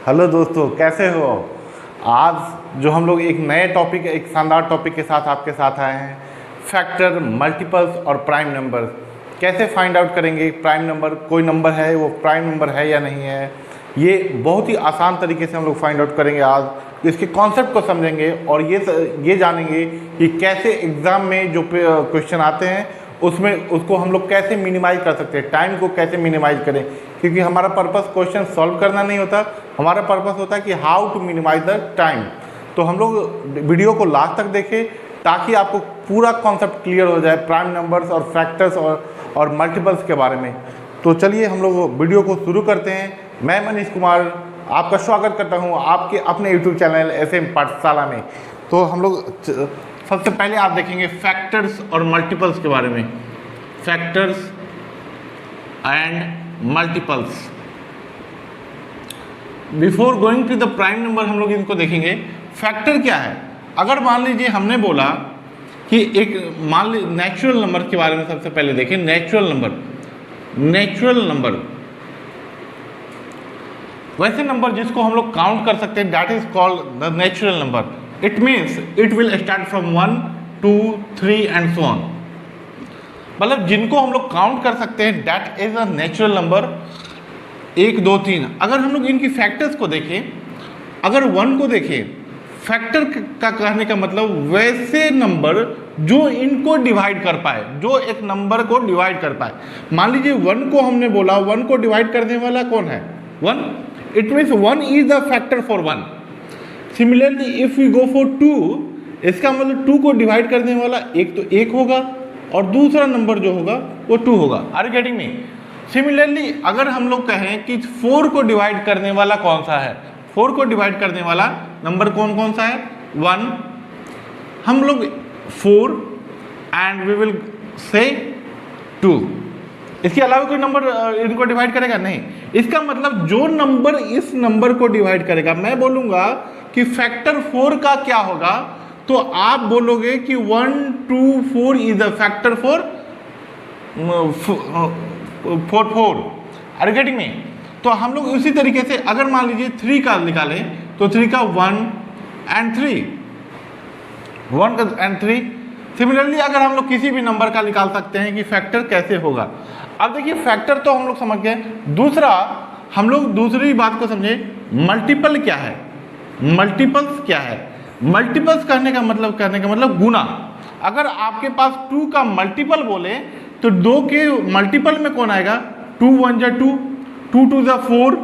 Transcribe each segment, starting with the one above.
Hello दोस्तों, कैसे हो? आज जो हम लोग एक नए टॉपिक, एक शानदार टॉपिक के साथ आपके साथ आए हैं, फैक्टर, मल्टीपल्स और प्राइम नंबर। कैसे फाइंड आउट करेंगे प्राइम नंबर, कोई नंबर है वो प्राइम नंबर है या नहीं है, ये बहुत ही आसान तरीके से हम लोग फाइंड आउट करेंगे। आज इसके कॉन्सेप्ट को समझेंगे और ये जानेंगे कि कैसे एग्ज़ाम में जो क्वेश्चन आते हैं उसमें उसको हम लोग कैसे मिनिमाइज़ कर सकते हैं, टाइम को कैसे मिनिमाइज़ करें। क्योंकि हमारा पर्पस क्वेश्चन सॉल्व करना नहीं होता, हमारा पर्पस होता है कि how to minimise the time. तो हम लोग वीडियो को लास्ट तक देखें ताकि आपको पूरा कॉन्सेप्ट क्लियर हो जाए प्राइम नंबर्स और फैक्टर्स और मल्टीपल्स के बारे में। तो चलिए हम लोग वीडियो को शुरू करते हैं। मैं मनीष कुमार आपका स्वागत करता हूं आपके अपने यूट्यूब चैनल SM पाठशाला में। तो हम लोग सबसे पहले आप देखेंगे फैक्टर्स और मल्टीपल्स के बारे में, factors and multiples. Before going to the prime number हम लोग इनको देखेंगे। फैक्टर क्या है? अगर मान लीजिए हमने बोला कि एक मान लीजिए नेचुरल नंबर के बारे में सबसे पहले देखें। नेचुरल नंबर वैसे नंबर जिसको हम लोग काउंट कर सकते हैं, that is called the natural number. It means it will start from 1 2 3 and so on. मतलब जिनको हम लोग काउंट कर सकते हैं that is a natural number. 1 2 3। अगर हम लोग इनकी फैक्टर्स को देखें, अगर 1 को देखें, फैक्टर का कहने का मतलब वैसे नंबर जो इनको डिवाइड कर पाए, जो एक नंबर को डिवाइड कर पाए। मान लीजिए 1 को हमने बोला, 1 को डिवाइड करने वाला कौन है? 1। It means 1 is the factor for 1। Similarly if we go for 2, इसका मतलब 2 को डिवाइड करने वाला एक तो 1 होगा और दूसरा नंबर जो होगा वो 2 होगा। Are you getting me? Similarly अगर हम लोग कहें कि 4 को डिवाइड करने वाला कौन सा है, 4 को डिवाइड करने वाला नंबर कौन कौन सा है? 1। हम लोग 4 एंड वी विल से 2। इसके अलावा कोई नंबर इनको डिवाइड करेगा? नहीं। इसका मतलब जो नंबर इस नंबर को डिवाइड करेगा, मैं बोलूँगा कि फैक्टर 4 का क्या होगा, तो आप बोलोगे कि 1 2 4 is the factor for 4। Are you getting me? तो हम लोग उसी तरीके से अगर मान लीजिए 3 का निकालें तो 3 का 1 एंड 3, 1 एंड 3। सिमिलरली अगर हम लोग किसी भी नंबर का निकाल सकते हैं कि फैक्टर कैसे होगा। अब देखिए फैक्टर तो हम लोग समझ गए। दूसरा हम लोग दूसरी बात को समझे, मल्टीपल क्या है? मल्टीपल्स क्या है? मल्टीपल्स कहने का मतलब गुना। अगर आपके पास 2 का मल्टीपल बोले तो 2 के मल्टीपल में कौन आएगा? 2 1 जा 2, 2 2 जा 4,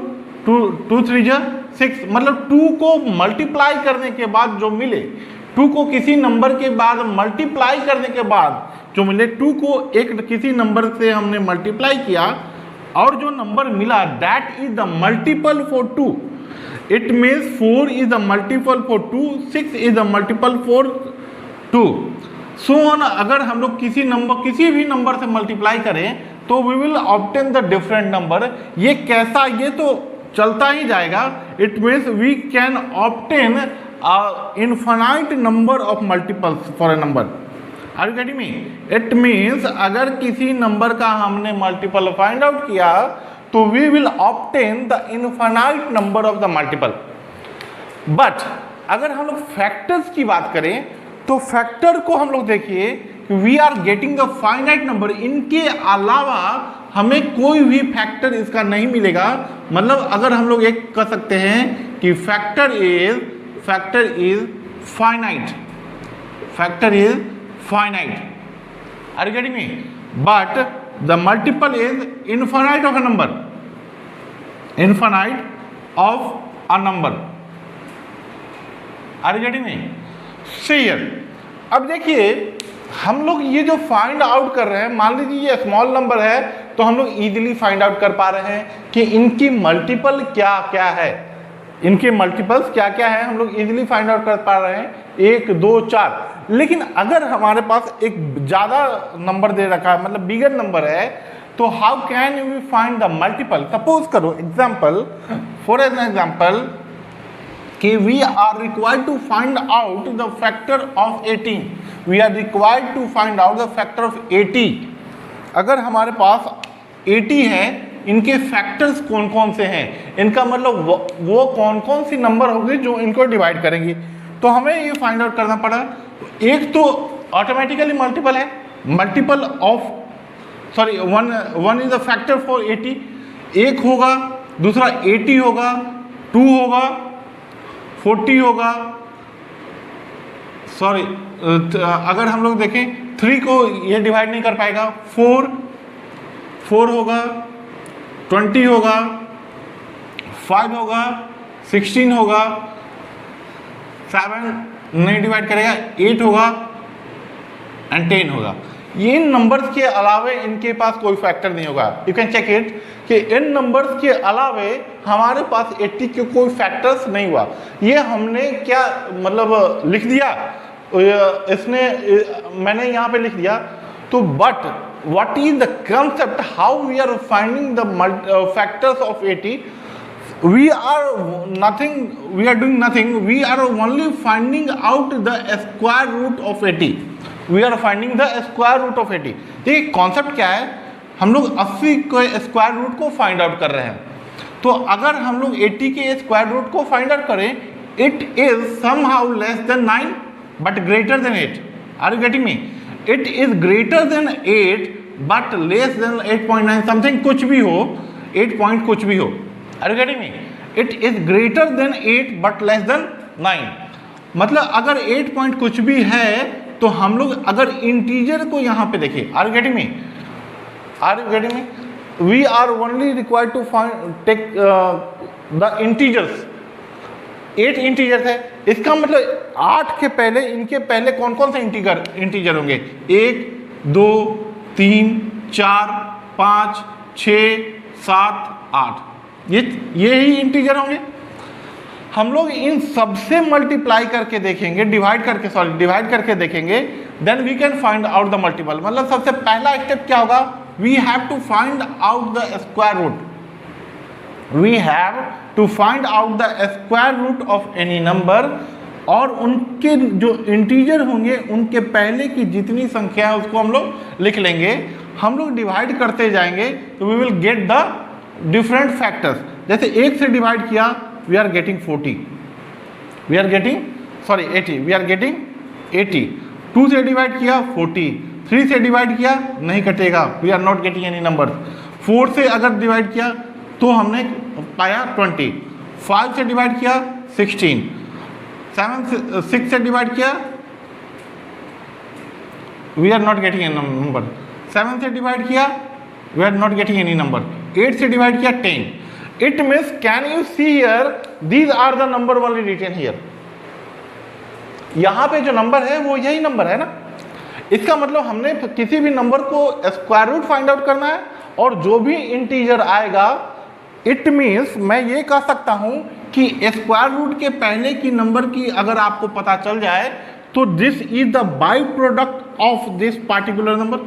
2 3 जा 6। मतलब 2 को मल्टीप्लाई करने के बाद जो मिले, 2 को किसी नंबर के बाद मल्टीप्लाई करने के बाद जो मिले, 2 को एक किसी नंबर से हमने मल्टीप्लाई किया और जो नंबर मिला that is the multiple for 2। It means 4 is the multiple for 2, 6 is the multiple for 2, so on. अगर हम लोग किसी भी नंबर से मल्टीप्लाई करें तो we will obtain the different number. ये कैसा, ये तो चलता ही जाएगा। It means we can obtain infinite number of multiples for a number. Are you getting me? It means अगर किसी नंबर का हमने मल्टीपल फाइंड आउट किया तो we will obtain the infinite number of the multiple. But अगर हम लोग factors की बात करें तो फैक्टर को हम लोग देखिए we are getting the finite number. इनके अलावा हमें कोई भी फैक्टर इसका नहीं मिलेगा। मतलब अगर हम लोग एक कह सकते हैं कि factor is finite, factor is finite. Are you getting me? But the multiple is infinite of a number, infinite of a number. Are you getting me? Share. अब देखिए हम लोग ये जो फाइंड आउट कर रहे हैं, मान लीजिए ये स्मॉल नंबर है तो हम लोग इजीली फाइंड आउट कर पा रहे हैं कि इनकी मल्टीपल क्या क्या है, इनके मल्टीपल्स क्या क्या है, हम लोग इजीली फाइंड आउट कर पा रहे हैं 1 2 4। लेकिन अगर हमारे पास एक ज़्यादा नंबर दे रखा है, मतलब बिगर नंबर है, तो how can we find the multiple? Suppose करो एग्जाम्पल, फॉर एन एग्जाम्पल कि we are required to find out the factor of 18। We are required to find out the factor of 80। अगर हमारे पास 80 है इनके फैक्टर्स कौन कौन से हैं, इनका मतलब वो कौन कौन सी नंबर होगी जो इनको डिवाइड करेंगी। तो हमें ये फाइंड आउट करना पड़ा। एक तो ऑटोमेटिकली मल्टीपल है, multiple of sorry one is a factor for 80, एक होगा, दूसरा 80 होगा, 2 होगा, 40 होगा, सॉरी अगर हम लोग देखें 3 को ये डिवाइड नहीं कर पाएगा, 4 होगा, 20 होगा, 5 होगा, 16 होगा, 7 नहीं डिवाइड करेगा, 8 होगा एंड 10 होगा। ये इन नंबर्स के अलावे इनके पास कोई फैक्टर नहीं होगा। यू कैन चेक इट कि इन नंबर्स के अलावे हमारे पास 80 के कोई फैक्टर्स नहीं हुआ। ये हमने क्या मतलब लिख दिया, इसने मैंने यहाँ पे लिख दिया। तो but what is the concept, how we are finding the factors of 80, we are doing nothing, we are only finding out the square root of 80, we are finding the square root of 80। देखिए concept क्या है, हम लोग 80 के square root को find out कर रहे हैं। तो अगर हम लोग 80 के स्क्वायर रूट को फाइंड आउट करें, it is somehow less than 9 but greater than 8। Are you getting me? It is greater than 8 but less than 8.9 something, कुछ भी हो, 8 पॉइंट कुछ भी हो। Are you getting me? It is greater than 8 but less than 9। मतलब अगर 8 point कुछ भी है तो हम लोग अगर इंटीजर को यहाँ पे देखें, are you getting me? Are you getting me? We are only required to find take the integers. 8 integer है, इसका मतलब 8 के पहले इनके पहले कौन कौन से इंटीजर होंगे? 1 2 3 4 5 6 7 8, ये ही इंटीजर होंगे। हम लोग इन सबसे मल्टीप्लाई करके देखेंगे, डिवाइड करके देखेंगे, then we can find out the multiple. मतलब सबसे पहला स्टेप क्या होगा? We have to find out the square root, we have to find out the square root of any number, और उनके जो इंटीजर होंगे उनके पहले की जितनी संख्या है उसको हम लोग लिख लेंगे। हम लोग डिवाइड करते जाएंगे तो we will get the different factors. जैसे 1 से डिवाइड किया, we are getting 40, we are getting 80, we are getting 80। 2 से डिवाइड किया 40, 3 से डिवाइड किया नहीं कटेगा, we are not getting any number. 4 से अगर डिवाइड किया तो हमने पाया 20, 5 से डिवाइड किया 16, 6 से डिवाइड किया we are not getting any number, 7 से डिवाइड किया we are not getting any number, 8 से डिवाइड किया 10। It means can you see here these are the number only written here. यहां पे जो नंबर है वो यही नंबर है ना। इसका मतलब हमने किसी भी नंबर को स्क्वायर रूट फाइंड आउट करना है और जो भी इंटीजर आएगा, इट मीन्स मैं ये कह सकता हूं कि स्क्वायर रूट के पहले की नंबर की अगर आपको पता चल जाए तो this is the by product of this particular number,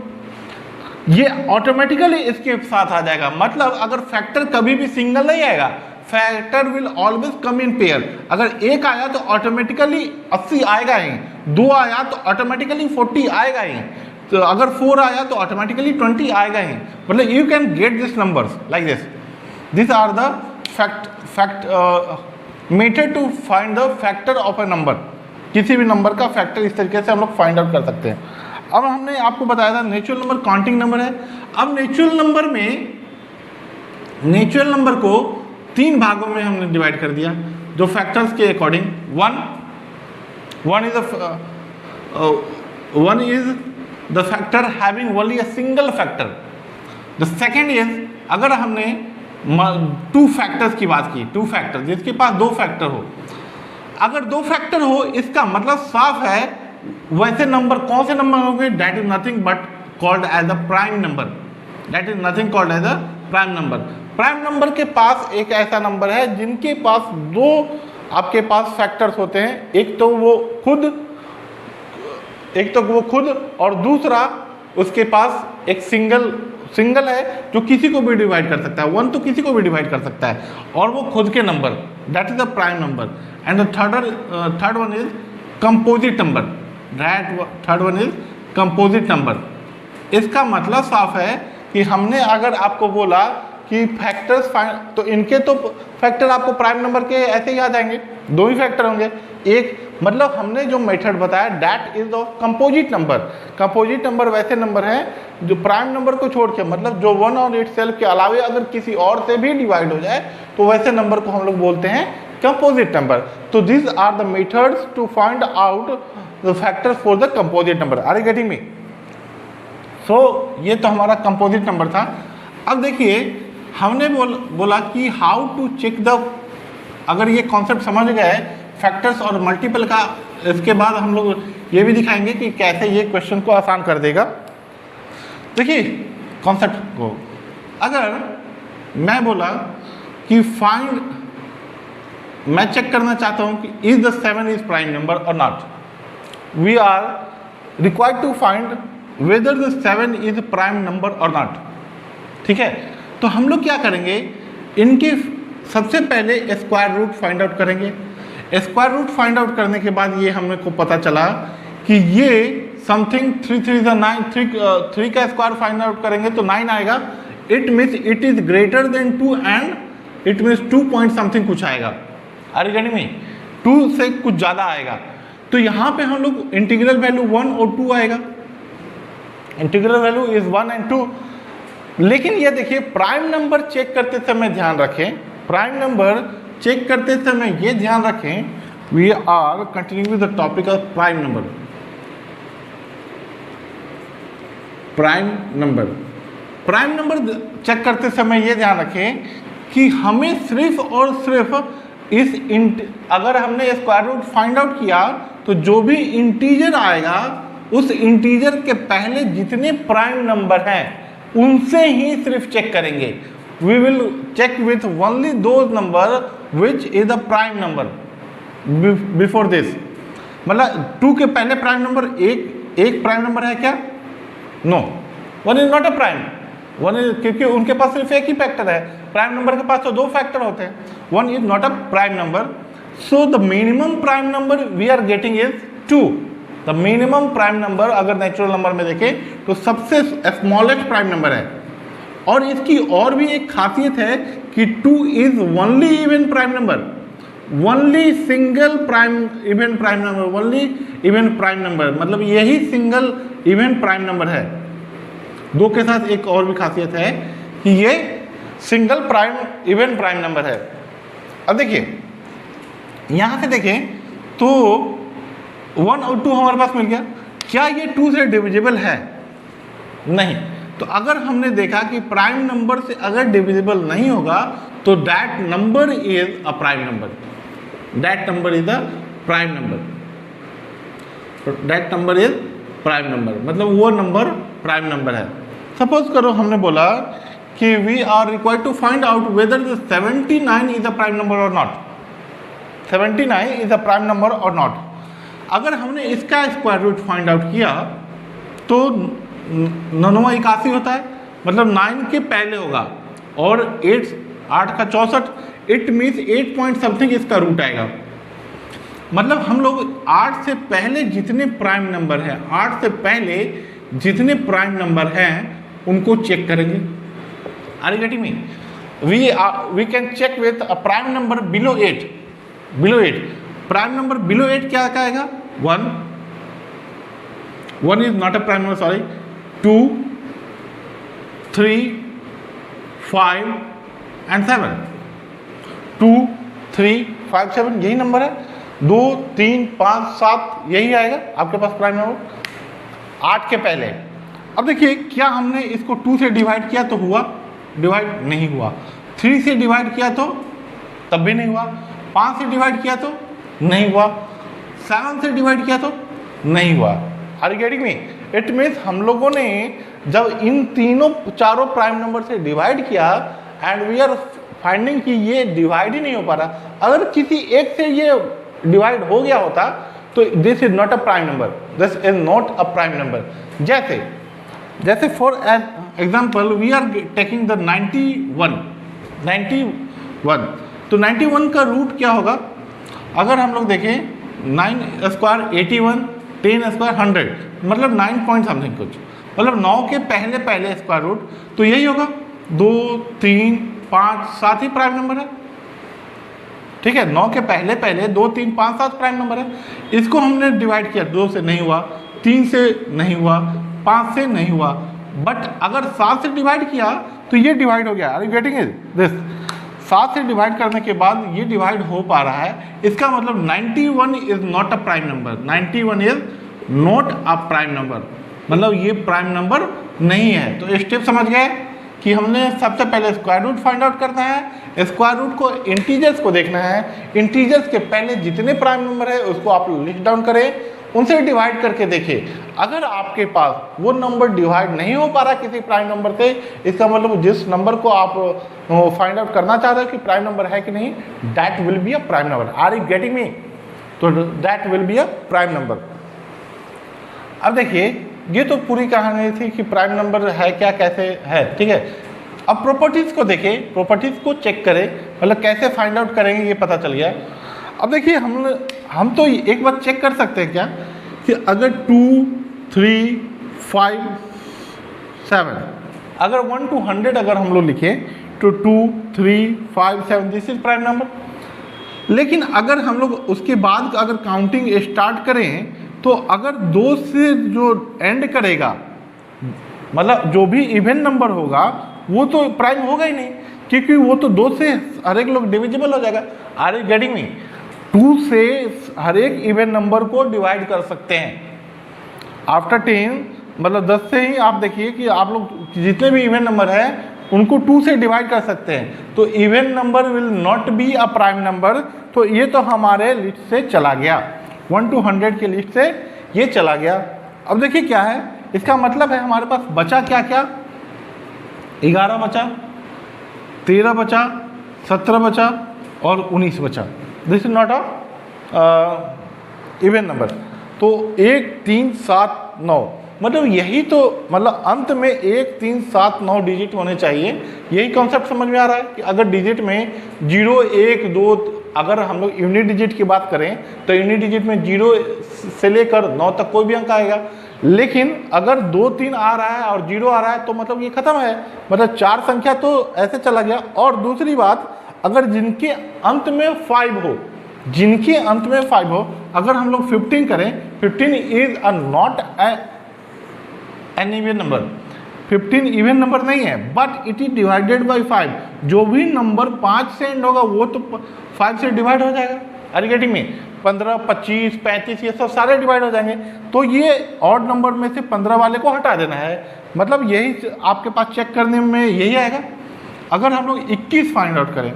ये ऑटोमेटिकली इसके साथ आ जाएगा। मतलब अगर फैक्टर कभी भी सिंगल नहीं आएगा, factor will always come in pair. अगर 1 आया तो ऑटोमेटिकली 80 आएगा ही, 2 आया तो ऑटोमेटिकली 40 आएगा ही, तो अगर 4 आया तो ऑटोमेटिकली 20 आएगा ही। मतलब you can get this numbers like this. This are the method to find the factor of a number. किसी भी नंबर का फैक्टर इस तरीके से हम लोग फाइंड आउट कर सकते हैं। अब हमने आपको बताया था नेचुरल नंबर काउंटिंग नंबर है। अब नेचुरल नंबर को 3 भागों में हमने डिवाइड कर दिया जो फैक्टर्स के according. One is the factor having only a single factor. The second is, अगर हमने 2 फैक्टर्स की बात की, 2 फैक्टर जिसके पास 2 फैक्टर हो, अगर 2 फैक्टर हो इसका मतलब साफ है वैसे नंबर कौन से नंबर होंगे? That is nothing but called as a prime number, that is nothing called as a prime number. Prime number के पास एक ऐसा नंबर है जिनके पास 2 आपके पास फैक्टर्स होते हैं, एक तो वो खुद और दूसरा उसके पास एक सिंगल है जो किसी को भी डिवाइड कर सकता है, 1 तो किसी को भी डिवाइड कर सकता है, और वो खुद के number, that is the prime number. And the third one is composite number, third one is composite number. इसका मतलब साफ है कि हमने अगर आपको बोला कि फैक्टर्स फाइंड, तो इनके तो फैक्टर आपको प्राइम नंबर के ऐसे ही आ जाएंगे, दो ही फैक्टर होंगे। एक मतलब हमने जो मेथड बताया that is the composite number. Composite number वैसे नंबर हैं जो प्राइम नंबर को छोड़ के, मतलब जो वन और इट सेल्फ के अलावे अगर किसी और से भी डिवाइड हो जाए तो वैसे नंबर को हम लोग बोलते हैं कंपोजिट नंबर। तो this are the methods to find out the factors for the composite number. Are you getting me? So ये तो हमारा कंपोजिट नंबर था। अब देखिए हमने बोला कि हाउ टू चेक द, अगर ये कॉन्सेप्ट समझ गए फैक्टर्स और मल्टीपल का, इसके बाद हम लोग ये भी दिखाएंगे कि कैसे ये क्वेश्चन को आसान कर देगा। देखिए कॉन्सेप्ट को, अगर मैं बोला कि फाइंड, मैं चेक करना चाहता हूँ कि is the 7 is prime number और not, we are required to find whether the 7 is prime number और नॉट। ठीक है, तो हम लोग क्या करेंगे, इनके सबसे पहले स्क्वायर रूट फाइंड आउट करेंगे। स्क्वायर रूट फाइंड आउट करने के बाद ये हमें को पता चला कि ये समथिंग 3 3 is 9, 3 का स्क्वायर फाइंड आउट करेंगे तो 9 आएगा। It means it is greater then 2 and it means 2 point something कुछ आएगा। आर यू गेटिंग मी? 2 से कुछ ज़्यादा आएगा। तो यहाँ पे हम लोग इंटीग्रल वैल्यू 1 और 2 आएगा, इंटीग्रल वैल्यू इज 1 एंड 2। लेकिन ये देखिए प्राइम नंबर चेक करते समय ध्यान रखें, प्राइम नंबर चेक करते समय ये ध्यान रखें, we are continue with the topic of prime number. Prime number check करते समय ये ध्यान रखें कि हमें सिर्फ और सिर्फ इस अगर हमने स्क्वायर रूट फाइंड आउट किया तो जो भी इंटीजर आएगा उस इंटीजर के पहले जितने प्राइम नंबर हैं उनसे ही सिर्फ चेक करेंगे। We will check with only those number which is the prime number before this. मतलब 2 के पहले प्राइम नंबर एक प्राइम नंबर है क्या? No, 1 is not a prime. 1 is, क्योंकि उनके पास सिर्फ एक ही फैक्टर है, प्राइम नंबर के पास तो 2 फैक्टर होते हैं। 1 is not a prime number, so the minimum prime number we are getting is 2। The minimum prime number अगर नेचुरल नंबर में देखें तो सबसे स्मॉलेस्ट प्राइम नंबर है। और इसकी और भी एक खासियत है कि 2 is only even prime number, only single prime even prime number, only even prime number, मतलब यही सिंगल इवन प्राइम नंबर है। 2 के साथ एक और भी खासियत है कि ये single prime even prime number है। अब देखिए यहाँ से देखें तो 1 और 2 हमारे पास मिल गया। क्या ये 2 से डिविजिबल है? नहीं। तो अगर हमने देखा कि प्राइम नंबर से अगर डिविजिबल नहीं होगा तो that number is a prime number, that number is a prime number, that number is prime number, मतलब वो नंबर प्राइम नंबर है। सपोज करो हमने बोला कि we are required to find out whether the 79 is a prime number और not, 79 is a prime number और not. अगर हमने इसका स्क्वायर रूट फाइंड आउट किया तो 9 81 होता है, मतलब 9 के पहले होगा, और 8 का 64, इट मीन्स 8 पॉइंट समथिंग इसका रूट आएगा। मतलब हम लोग 8 से पहले जितने प्राइम नंबर हैं, 8 से पहले जितने प्राइम नंबर हैं उनको चेक करेंगे। Are you getting me? We can check with a prime number below 8, below 8। Prime number below 8 क्या आएगा? 1 is not a prime number, sorry, 2 3 5 and 7, 2 3 5 7 यही नंबर है। 2 3 5 7 यही आएगा आपके पास प्राइम नंबर 8 के पहले। अब देखिए क्या हमने इसको 2 से डिवाइड किया तो हुआ? डिवाइड नहीं हुआ। 3 से डिवाइड किया तो तब भी नहीं हुआ। 5 से डिवाइड किया तो नहीं हुआ। 7 से डिवाइड किया तो नहीं हुआ। Are you getting me? It means हम लोगों ने जब इन चारों प्राइम नंबर से डिवाइड किया एंड वी आर फाइंडिंग कि ये डिवाइड ही नहीं हो पा रहा। अगर किसी एक से ये डिवाइड हो गया होता तो this is not a prime number, this is not a prime number. जैसे for example we are taking the 91। तो 91 का रूट क्या होगा? अगर हम लोग देखें 9 स्क्वायर 81, 10 स्क्वायर 100, मतलब 9 पॉइंट समथिंग कुछ, मतलब 9 के पहले स्क्वायर रूट, तो यही होगा। 2, 3, 5, 7 ही प्राइम नंबर है। ठीक है, 9 के पहले पहले 2, 3, 5, 7 प्राइम नंबर है। इसको हमने डिवाइड किया, 2 से नहीं हुआ, 3 से नहीं हुआ, 5 से नहीं हुआ, बट अगर 7 से डिवाइड किया तो ये डिवाइड हो गया। Are you getting it this? 7 से डिवाइड करने के बाद ये डिवाइड हो पा रहा है, इसका मतलब 91 is not a prime number. 91 is not a prime number, मतलब ये प्राइम नंबर नहीं है। तो स्टेप समझ गए कि हमने सबसे पहले स्क्वायर रूट फाइंड आउट करना है, स्क्वायर रूट को इंटीजर्स को देखना है, इंटीजर्स के पहले जितने प्राइम नंबर है उसको आप लिस्ट डाउन करें, उनसे डिवाइड करके देखें। अगर आपके पास वो नंबर डिवाइड नहीं हो पा रहा किसी प्राइम नंबर से, इसका मतलब जिस नंबर को आप फाइंड आउट करना चाह रहे हो कि प्राइम नंबर है कि नहीं, that will be a prime number. Are you getting me? तो that will be a prime number. अब देखिए, ये तो पूरी कहानी थी कि प्राइम नंबर है क्या, कैसे है। ठीक है, अब प्रॉपर्टीज को देखें, प्रॉपर्टीज को चेक करें, मतलब कैसे फाइंड आउट करेंगे ये पता चल गया। अब देखिए, हम तो एक बार चेक कर सकते हैं क्या कि अगर 2, 3, 5, 7, अगर 1 to 100 अगर हम लोग लिखें तो 2, 3, 5, 7 दिस इज प्राइम नंबर। लेकिन अगर हम लोग उसके बाद अगर काउंटिंग स्टार्ट करें तो अगर 2 से जो एंड करेगा, मतलब जो भी इवन नंबर होगा वो तो प्राइम होगा ही नहीं, क्योंकि वो तो 2 से हर एक लोग डिविजिबल हो जाएगा। आर यू गेटिंग मी? 2 से हर एक इवन नंबर को डिवाइड कर सकते हैं। आफ्टर 10 मतलब 10 से ही आप देखिए कि आप लोग जितने भी इवन नंबर है उनको 2 से डिवाइड कर सकते हैं। तो even number will not be a prime number. तो ये तो हमारे लिस्ट से चला गया, 1 to 100 के लिस्ट से ये चला गया। अब देखिए क्या है, इसका मतलब है हमारे पास बचा क्या क्या, 11 बचा, 13 बचा, 17 बचा और 19 बचा। This is not a even number. तो 1, 3, 7, 9 मतलब यही तो, मतलब अंत में 1, 3, 7, 9 डिजिट होने चाहिए। यही कॉन्सेप्ट समझ में आ रहा है कि अगर डिजिट में 0, 1, 2, अगर हम लोग यूनिट डिजिट की बात करें तो यूनिट डिजिट में 0 से लेकर 9 तक कोई भी अंक आएगा। लेकिन अगर 2, 3 आ रहा है और 0 आ रहा है तो मतलब ये खत्म है, मतलब 4 संख्या तो ऐसे चला गया। और दूसरी बात, अगर जिनके अंत में 5 हो, जिनके अंत में 5 हो, अगर हम लोग 15 करें, 15 is a not an even number. 15 even number नहीं है, but it is divided by 5। जो भी नंबर 5 से एंड होगा वो तो 5 से डिवाइड हो जाएगा। आर यू गेटिंग मी? 15, 25, 35 ये सब सारे डिवाइड हो जाएंगे। तो ये ऑड नंबर में से 15 वाले को हटा देना है, मतलब यही आपके पास चेक करने में यही आएगा। अगर हम लोग 21 फाइंड आउट करें,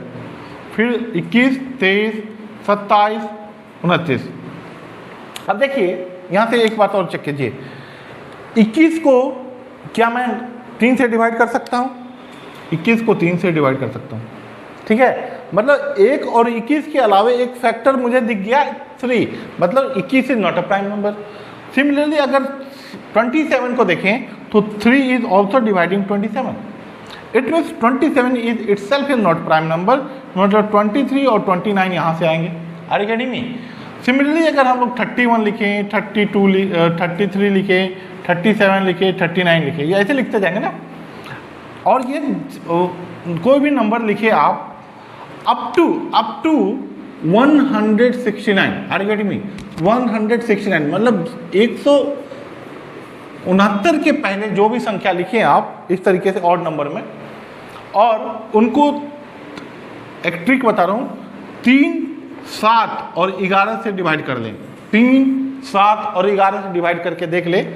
फिर 21, 23, 27, 29। अब देखिए यहाँ से एक बात और चेक कीजिए, 21 को क्या मैं 3 से डिवाइड कर सकता हूँ? 21 को 3 से डिवाइड कर सकता हूँ। ठीक है, मतलब 1 और 21 के अलावे एक फैक्टर मुझे दिख गया 3, मतलब 21 is not a prime number. Similarly अगर 27 को देखें तो 3 is also dividing 27। It means 27 is itself is not prime number, मतलब 23 और 29 यहाँ से आएंगे। Are you getting me? Similarly अगर हम लोग 31 लिखें, 33 लिखें, 37 लिखे, 39 लिखे, ये ऐसे लिखते जाएंगे ना। और ये कोई भी नंबर लिखे आप up to 169। Are you getting me? 169 मतलब 169 के पहले जो भी संख्या लिखे आप इस तरीके से ऑड नंबर में, और उनको एक ट्रिक बता रहा हूँ, 3, 7 और 11 से डिवाइड कर लें। 3, 7 और 11 से डिवाइड करके देख ले,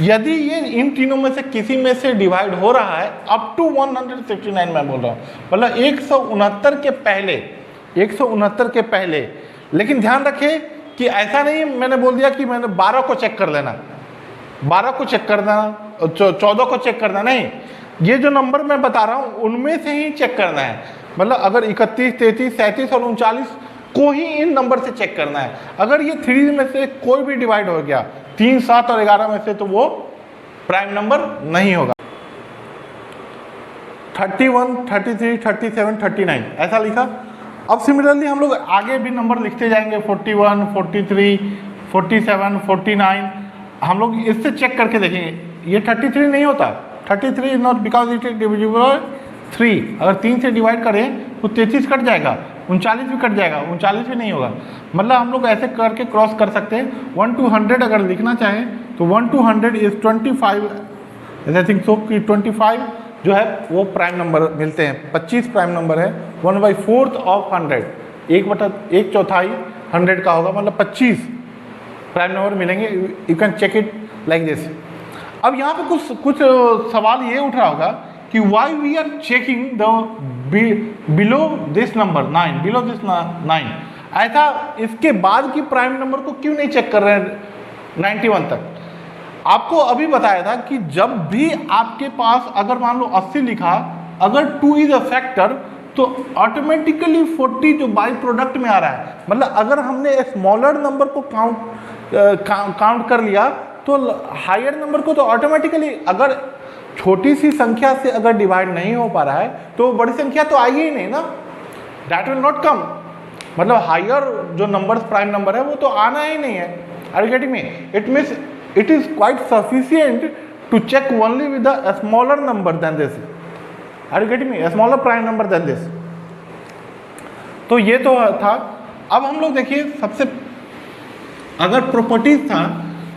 यदि ये इन तीनों में से किसी में से डिवाइड हो रहा है अप टू 169 मैं बोल रहा हूँ, मतलब 169 के पहले, 169 के पहले। लेकिन ध्यान रखें कि ऐसा नहीं मैंने बोल दिया कि मैंने 12 को चेक कर लेना, 12 को चेक करना, 14 को चेक करना, नहीं। ये जो नंबर मैं बता रहा हूँ उनमें से ही चेक करना है। मतलब अगर 31, 33, 37 और 39 को ही इन नंबर से चेक करना है। अगर ये 3 में से कोई भी डिवाइड हो गया, 3, 7 और 11 में से, तो वो प्राइम नंबर नहीं होगा। 31, 33, 37, 39 ऐसा लिखा। अब सिमिलरली हम लोग आगे भी नंबर लिखते जाएंगे, 41, 43, 47, 49। हम लोग इससे चेक करके देखेंगे, ये 33 नहीं होता। 33 is not because it is divisible by 3, अगर 3 से डिवाइड करें तो 33 कट जाएगा, 39 भी कट जाएगा, 39 भी नहीं होगा। मतलब हम लोग ऐसे करके क्रॉस कर सकते हैं। 1 to 100 अगर लिखना चाहें तो 1 to 100 is 25, I think so कि 25 जो है वो प्राइम नंबर मिलते हैं। 25 प्राइम नंबर है। 1/4 ऑफ 100, 1/4 100 का होगा, मतलब 25 प्राइम नंबर मिलेंगे। You can check it like this. अब यहाँ पे कुछ सवाल ये उठ रहा होगा कि why we are checking the below this number 9, below this 9, ऐसा इसके बाद की प्राइम नंबर को क्यों नहीं चेक कर रहे हैं 91 तक। आपको अभी बताया था कि जब भी आपके पास अगर मान लो 80 लिखा, अगर 2 इज अ फैक्टर तो ऑटोमेटिकली 40 जो बाई प्रोडक्ट में आ रहा है, मतलब अगर हमने स्मॉलर नंबर को काउंट कर लिया तो हायर नंबर को तो ऑटोमेटिकली, अगर छोटी सी संख्या से अगर डिवाइड नहीं हो पा रहा है तो बड़ी संख्या तो आएगी ही नहीं ना, दैट विल नॉट कम। मतलब हायर जो नंबर प्राइम नंबर है वो तो आना ही नहीं है। Are you getting me? It means it is quite sufficient to check only with a smaller number than this. Are you getting me? Smaller prime number than this. तो ये तो था। अब हम लोग देखिए सबसे, अगर प्रॉपर्टीज था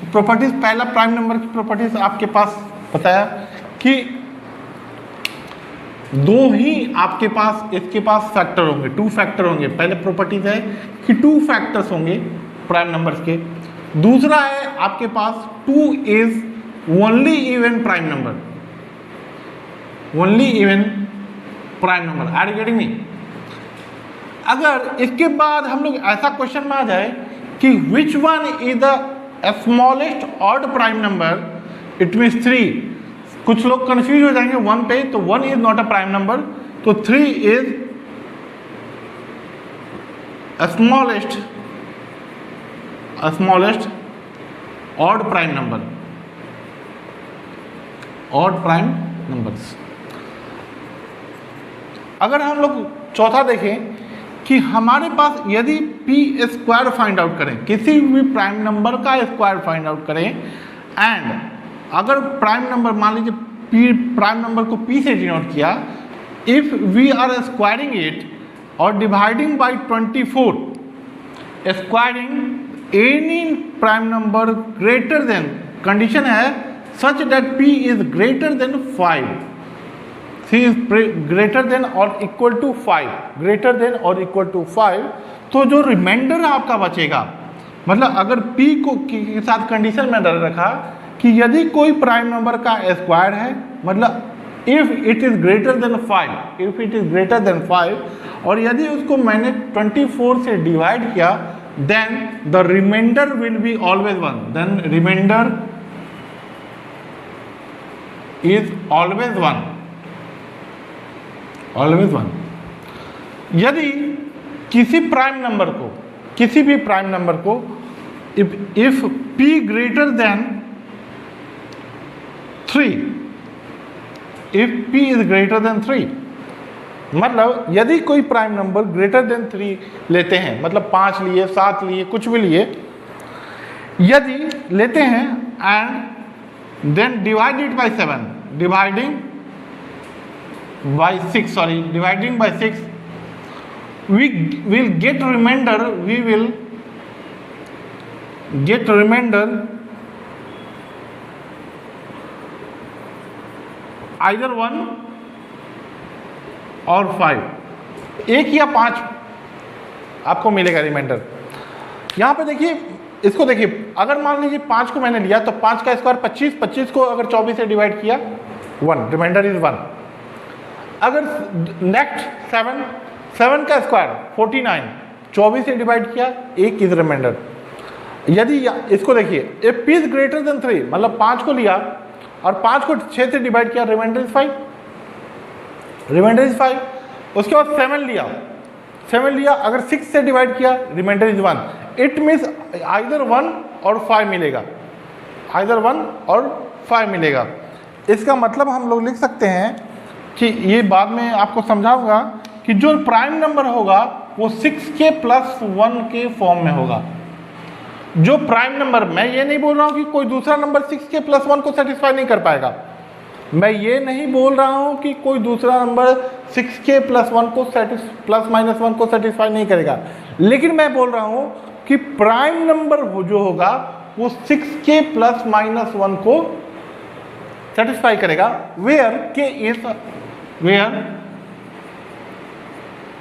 तो प्रॉपर्टीज, पहला प्राइम नंबर की प्रॉपर्टीज आपके पास बताया कि दो ही आपके पास इसके पास फैक्टर होंगे, 2 फैक्टर होंगे। पहले प्रॉपर्टीज है कि 2 फैक्टर्स होंगे प्राइम नंबर्स के। दूसरा है आपके पास 2 is only even prime number, only even prime number. Are you getting me? अगर इसके बाद हम लोग ऐसा क्वेश्चन में आ जाए कि which one is the smallest odd prime number, it means 3। कुछ लोग कंफ्यूज हो जाएंगे 1 पे, तो 1 is not a prime number, तो 3 is smallest odd prime number, odd prime numbers. अगर हम लोग चौथा देखें कि हमारे पास यदि पी स्क्वायर फाइंड आउट करें, किसी भी प्राइम नंबर का स्क्वायर फाइंड आउट करें, एंड अगर प्राइम नंबर मान लीजिए पी, प्राइम नंबर को पी से डिनोट किया, if we are squaring it और dividing by 24, squaring any prime number greater than, condition है such that P is greater than 5, C is greater than और equal to 5, greater than और equal to 5, तो जो reminder आपका बचेगा, मतलब अगर P को के साथ कंडीशन में रखा कि यदि कोई प्राइम नंबर का स्क्वायर है, मतलब if it is greater than 5, if it is greater than 5, और यदि उसको मैंने 24 से डिवाइड किया, then the remainder will be always 1, then remainder is always 1, always 1। यदि किसी प्राइम नंबर को, किसी भी प्राइम नंबर को if p greater than 3, if p is greater than 3, मतलब यदि कोई प्राइम नंबर ग्रेटर देन 3 लेते हैं, मतलब 5 लिए, 7 लिए, कुछ भी लिए, यदि लेते हैं and then divided by 7, dividing by 6, sorry, dividing by 6, we will get remainder, we will get remainder either 1 और 5, 1 या 5 आपको मिलेगा रिमाइंडर। यहाँ पे देखिए, इसको देखिए, अगर मान लीजिए 5 को मैंने लिया तो 5 का स्क्वायर 25, 25 को अगर 24 से डिवाइड किया 1, रिमाइंडर इज 1। अगर नेक्स्ट 7 का स्क्वायर 49, 24 से डिवाइड किया, 1 इज रिमाइंडर। यदि इसको देखिए, if p is greater than 3, मतलब 5 को लिया और 5 को 6 से डिवाइड किया, रिमाइंडर इज 5, रिमाइंडर इज 5। उसके बाद 7 लिया, अगर 6 से डिवाइड किया, remainder is 1। It means either 1 और 5 मिलेगा, आइदर 1 और 5 मिलेगा। इसका मतलब हम लोग लिख सकते हैं कि ये बाद में आपको समझाऊंगा कि जो प्राइम नंबर होगा वो 6 के प्लस 1 के फॉर्म में होगा। जो प्राइम नंबर, मैं ये नहीं बोल रहा हूँ कि कोई दूसरा नंबर 6 के प्लस 1 को सेटिस्फाई नहीं कर पाएगा, मैं ये नहीं बोल रहा हूँ कि कोई दूसरा नंबर 6k प्लस 1 को प्लस माइनस 1 को सेटिस्फाई नहीं करेगा, लेकिन मैं बोल रहा हूँ कि प्राइम नंबर जो होगा वो 6k प्लस माइनस 1 को सेटिस्फाई करेगा, where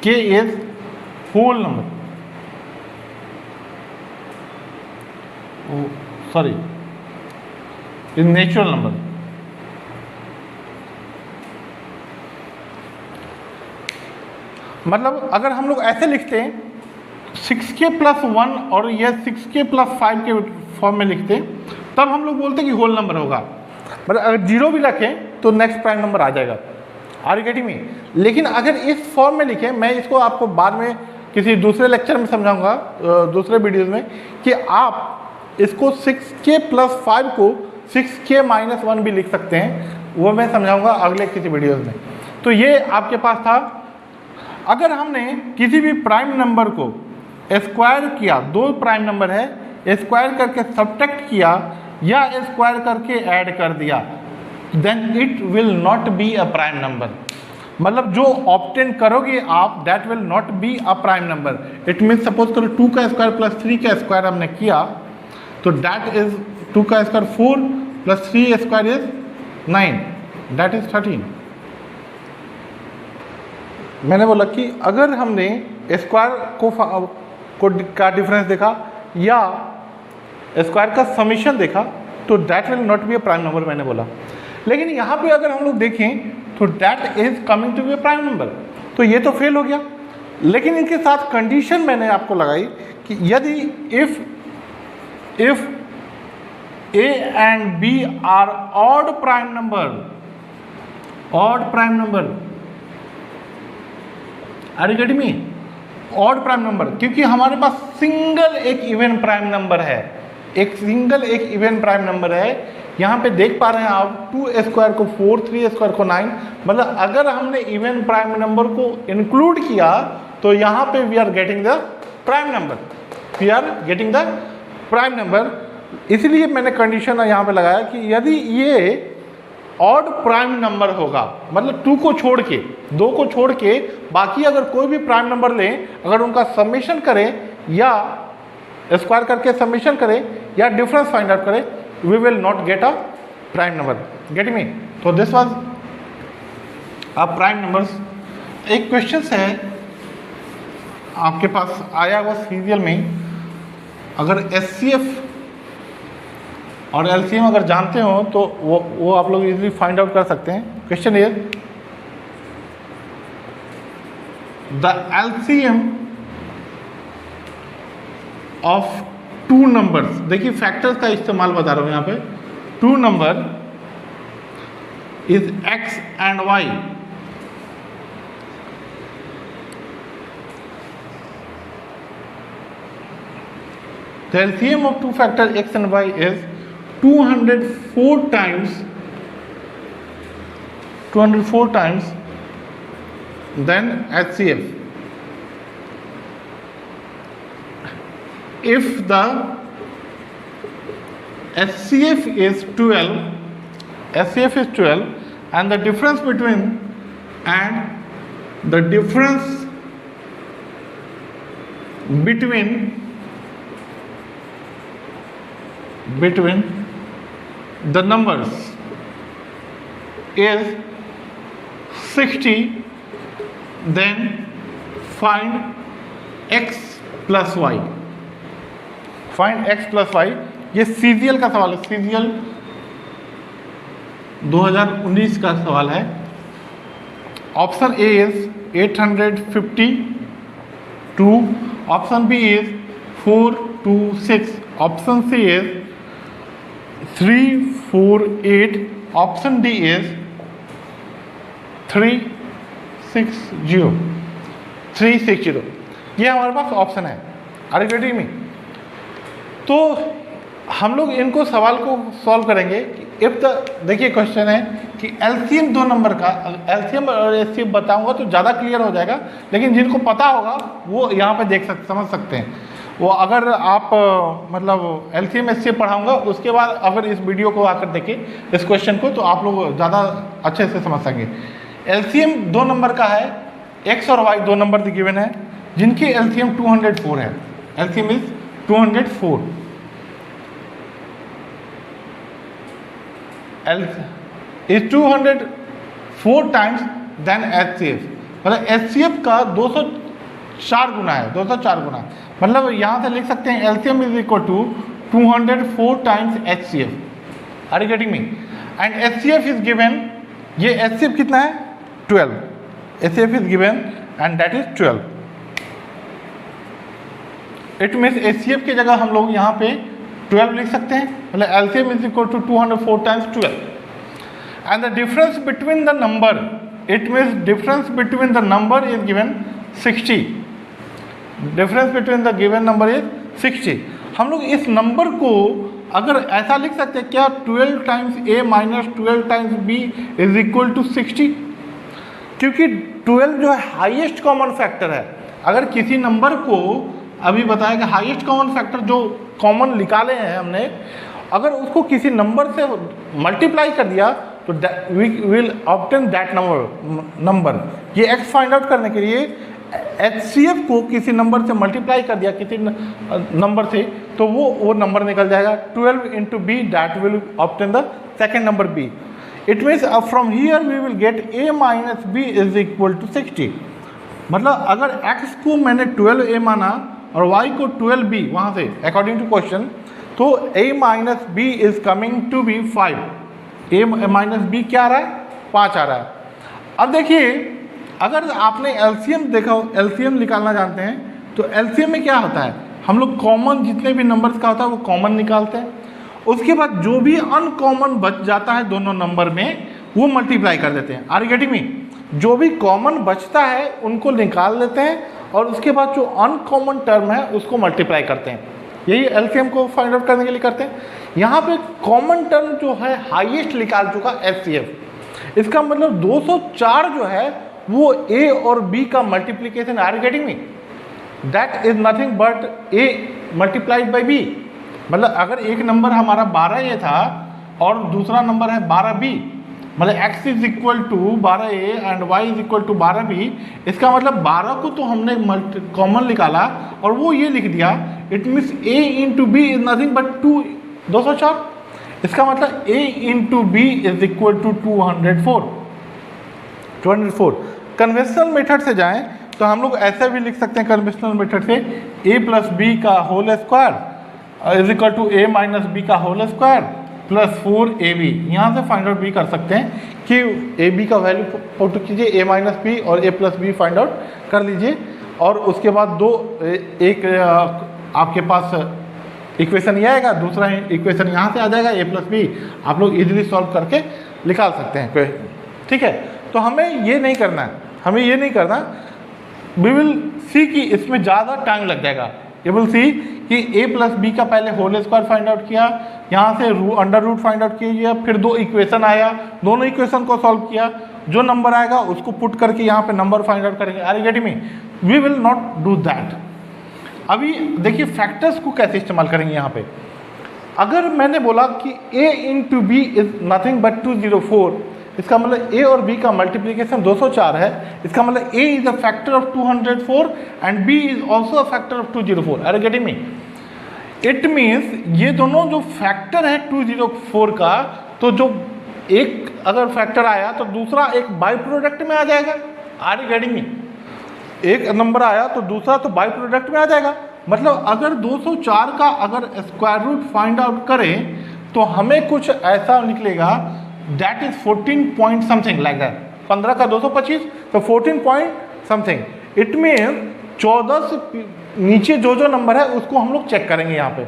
k is whole number, sorry is natural number. मतलब अगर हम लोग ऐसे लिखते हैं 6k प्लस 1 और यह 6k प्लस 5 के फॉर्म में लिखते हैं, तब हम लोग बोलते हैं कि होल नंबर होगा। मतलब अगर जीरो भी रखें तो नेक्स्ट प्राइम नंबर आ जाएगा। Are you getting me? लेकिन अगर इस फॉर्म में लिखें, मैं इसको आपको बाद में किसी दूसरे लेक्चर में समझाऊंगा, दूसरे वीडियोज़ में, कि आप इसको 6k प्लस 5 को 6k माइनस 1 भी लिख सकते हैं, वो मैं समझाऊंगा अगले किसी वीडियोज़ में। तो ये आपके पास था। अगर हमने किसी भी प्राइम नंबर को स्क्वायर किया, दो प्राइम नंबर है, स्क्वायर करके सब्ट्रैक्ट किया या स्क्वायर करके ऐड कर दिया, then it will not be a prime number. मतलब जो ऑब्टेन करोगे आप, that will not be a prime number. It means suppose करो 2 का स्क्वायर प्लस 3 का स्क्वायर हमने किया, तो दैट इज 2 का square 4 plus 3 square is 9, that is 13। मैंने बोला कि अगर हमने स्क्वायर का डिफरेंस देखा या स्क्वायर का समीशन देखा, तो that will not be a prime number, मैंने बोला। लेकिन यहाँ पे अगर हम लोग देखें तो that is coming to be a prime number, तो ये तो फेल हो गया। लेकिन इनके साथ कंडीशन मैंने आपको लगाई कि यदि if A and B are odd prime number, are you getting me? Odd prime number, क्योंकि हमारे पास सिंगल एक इवन प्राइम नंबर है, एक सिंगल एक इवन प्राइम नंबर है। यहाँ पे देख पा रहे हैं आप 2 स्क्वायर को 4, 3 स्क्वायर को 9। मतलब अगर हमने इवन प्राइम नंबर को इंक्लूड किया तो यहाँ पे we are getting the prime number, इसलिए मैंने कंडीशन यहाँ पे लगाया कि यदि ये ऑड प्राइम नंबर होगा, मतलब 2 को छोड़ के, 2 को छोड़ के बाकी अगर कोई भी प्राइम नंबर लें, अगर उनका समेशन करें या स्क्वायर करके समेशन करें या डिफरेंस फाइंड आउट करें, we will not get a prime number. Get me? तो this was a prime numbers. एक क्वेश्चन है आपके पास आया हुआ सीरियल में, अगर HCF और LCM अगर जानते हो तो वो आप लोग इजीली फाइंड आउट कर सकते हैं। Question is the LCM of 2 numbers. देखिए फैक्टर्स का इस्तेमाल बता रहा हूं यहाँ पे। 2 number is X and Y। The LCM of 2 factors X and Y is 204 times then HCF. If the HCF is 12 and the difference between the numbers is 60, then find X plus Y. Find X plus Y। ये CGL का सवाल है, CGL 2019 का सवाल है। Option A is 852, option B is 426, option C is 348, option D is 360। ये हमारे पास ऑप्शन है। Are you getting me? तो हम लोग इनको सवाल को सॉल्व करेंगे। इफ द देखिए क्वेश्चन है कि एलसीएम 2 नंबर का, एलसीएम और एचसीएफ बताऊंगा तो ज़्यादा क्लियर हो जाएगा, लेकिन जिनको पता होगा वो यहाँ पे समझ सकते हैं। वो अगर आप मतलब LCM HCF पढ़ाऊंगा उसके बाद अगर इस वीडियो को आकर देखें इस क्वेश्चन को, तो आप लोग ज़्यादा अच्छे से समझ सकेंगे। LCM 2 नंबर का है, x और y 2 नंबर गिवन है जिनकी LCM 204 है। LCM is 204। Is 204 times than HCF, मतलब HCF का 204 गुना है, 204 गुना। मतलब यहाँ से लिख सकते हैं LCM is equal to 204 times HCF। Are you getting me? And HCF is given, ये HCF कितना है 12, HCF is given and that is 12। It means HCF की जगह हम लोग यहाँ पे 12 लिख सकते हैं, मतलब LCM is equal to 204 times 12। And the difference between the number, it means difference between the number is given 60। Difference between the given number is 60। हम लोग इस नंबर को अगर ऐसा लिख सकते हैं क्या, 12 टाइम्स a minus 12 times b is equal to 60, क्योंकि 12 जो है हाईएस्ट कॉमन फैक्टर है। अगर किसी नंबर को अभी बताया कि हाईएस्ट कॉमन फैक्टर जो कॉमन निकाले हैं हमने, अगर उसको किसी नंबर से मल्टीप्लाई कर दिया तो we will obtain that number. ये x फाइंड आउट करने के लिए HCF को किसी नंबर से मल्टीप्लाई कर दिया किसी नंबर से, तो वो नंबर निकल जाएगा 12 into B, that will obtain the second number b। It means from here we will get a minus B is equal to 60। मतलब अगर x को मैंने 12a माना और y को 12b वहाँ से अकॉर्डिंग टू क्वेश्चन, तो a minus B is coming to be 5। a minus B क्या आ रहा है 5 आ रहा है। अब देखिए अगर आपने LCM देखा हो, LCM निकालना जानते हैं, तो LCM में क्या होता है, हम लोग कॉमन जितने भी नंबर्स का होता है वो कॉमन निकालते हैं, उसके बाद जो भी अनकॉमन बच जाता है दोनों नंबर में वो मल्टीप्लाई कर देते हैं। Are you getting me? जो भी कॉमन बचता है उनको निकाल लेते हैं और उसके बाद जो अनकॉमन टर्म है उसको मल्टीप्लाई करते हैं। यही LCM को फाइंड आउट करने के लिए करते हैं। यहाँ पे कॉमन टर्म जो है हाईएस्ट निकाल चुका HCF, इसका मतलब 204 जो है वो A और B का multiplication. Are you getting me? That is nothing but A multiplied by B। मतलब अगर एक नंबर हमारा 12A था और दूसरा नंबर है 12B, मतलब x is equal to 12A and y is equal to 12B, इसका मतलब 12 को तो हमने कॉमन निकाला और वो ये लिख दिया। It means A into B is nothing but 204। इसका मतलब A into B is equal to 204। Conventional method से जाएं तो हम लोग ऐसे भी लिख सकते हैं कन्वेंशनल मेथड से, a प्लस बी का whole square is equal to a minus B का होल स्क्वायर प्लस 4ab। यहाँ से फाइंड आउट भी कर सकते हैं कि ab का वैल्यू पुट कीजिए, a माइनस बी और a plus B find out कर लीजिए, और उसके बाद एक आपके पास इक्वेशन ये आएगा, दूसरा इक्वेशन यहाँ से आ जाएगा a प्लस बी। आप लोग इजीली सॉल्व करके निकाल सकते हैं, ठीक है। तो हमें ये नहीं करना है, हमें ये नहीं करना। वी विल सी कि इसमें ज़्यादा टाइम लग जाएगा। ये विल सी कि a प्लस बी का पहले होल स्क्वायर फाइंड आउट किया, यहाँ से अंडर रूट फाइंड आउट किया, फिर 2 इक्वेशन आया, दोनों इक्वेशन को सॉल्व किया, जो नंबर आएगा उसको पुट करके यहाँ पे नंबर फाइंड आउट करेंगे। Are you getting me? We will not do that. अभी देखिए फैक्टर्स को कैसे इस्तेमाल करेंगे यहाँ पे। अगर मैंने बोला कि a into B is nothing but 204, इसका मतलब a और b का मल्टीप्लिकेशन 204 है। इसका मतलब a is a factor of 204 and b is also a factor of 204। Are you getting me? It means ये दोनों जो फैक्टर है 204 का, तो जो एक अगर फैक्टर आया तो दूसरा एक बाई प्रोडक्ट में आ जाएगा। Are you getting me? एक नंबर आया तो दूसरा तो बाई प्रोडक्ट में आ जाएगा। मतलब अगर 204 का अगर स्क्वायर रूट फाइंड आउट करें तो हमें कुछ ऐसा निकलेगा, that is 14 point something like that. 15 का 225 तो 14 पॉइंट समथिंग। इट मीन 14 से नीचे जो जो नंबर है उसको हम लोग चेक करेंगे यहाँ पे।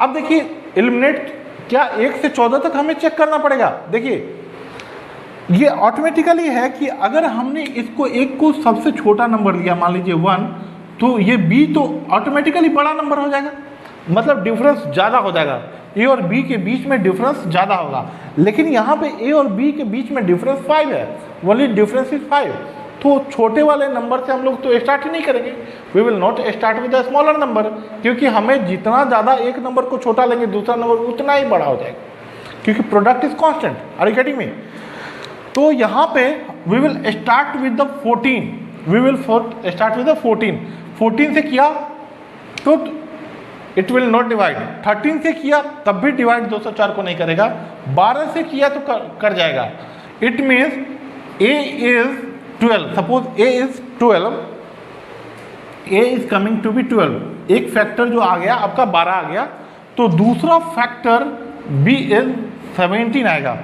अब देखिए एलिमिनेट, क्या 1 से 14 तक हमें चेक करना पड़ेगा। देखिए ये ऑटोमेटिकली है कि अगर हमने इसको एक को सबसे छोटा नंबर लिया, मान लीजिए 1, तो ये b तो ऑटोमेटिकली बड़ा नंबर हो जाएगा, मतलब डिफरेंस ज़्यादा हो जाएगा। a और b के बीच में डिफरेंस ज़्यादा होगा, लेकिन यहाँ पे a और b के बीच में डिफरेंस 5 है, ओनली डिफरेंस इज 5। तो छोटे वाले नंबर से हम लोग तो स्टार्ट ही नहीं करेंगे, we will not start with a smaller number, क्योंकि हमें जितना ज़्यादा एक नंबर को छोटा लेंगे दूसरा नंबर उतना ही बड़ा हो जाएगा, क्योंकि product is constant. Are you getting me? तो यहाँ पे we will start with the 14, we will start with the 14 से किया तो इट विल नॉट डिवाइड, 13 से किया तब भी डिवाइड 204 को नहीं करेगा, 12 से किया तो कर जाएगा। It means a is 12, suppose a is 12, a is coming to be 12, एक फैक्टर जो आ गया आपका 12 आ गया, तो दूसरा फैक्टर b is 17 आएगा।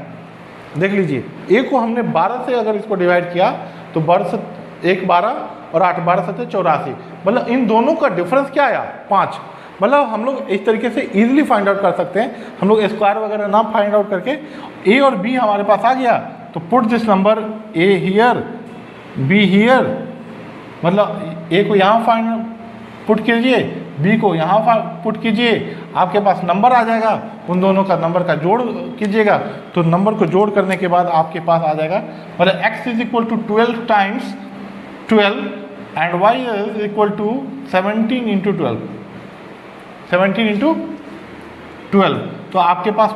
देख लीजिए a को हमने 12 से अगर इसको डिवाइड किया तो 12 और 8 12 7 84, मतलब इन दोनों का डिफरेंस क्या आया 5। मतलब हम लोग इस तरीके से इजीली फाइंड आउट कर सकते हैं, हम लोग स्क्वायर वगैरह ना फाइंड आउट करके a और b हमारे पास आ गया तो put this number a here b here, मतलब a को यहाँ फाइंड पुट कीजिए b को यहाँ पुट कीजिए, आपके पास नंबर आ जाएगा, उन दोनों का नंबर का जोड़ कीजिएगा तो नंबर को जोड़ करने के बाद आपके पास आ जाएगा, मतलब x is equal to 12 times 12 and y is equal to 17 into 12, 17 into 12, तो आपके पास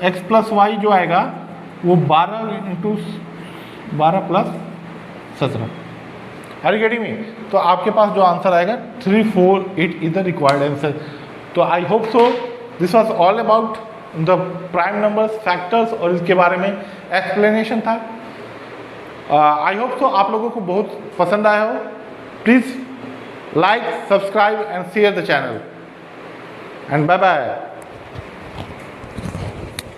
x प्लस वाई जो आएगा वो 12 into 12 plus 17। Are you getting me? तो आपके पास जो आंसर आएगा 3 4 8 इज द रिक्वायर्ड आंसर। तो I hope so this was all about the prime numbers, factors और इसके बारे में एक्सप्लेनेशन था। आई होप सो आप लोगों को बहुत पसंद आया हो। Please like, subscribe and share the channel and bye bye.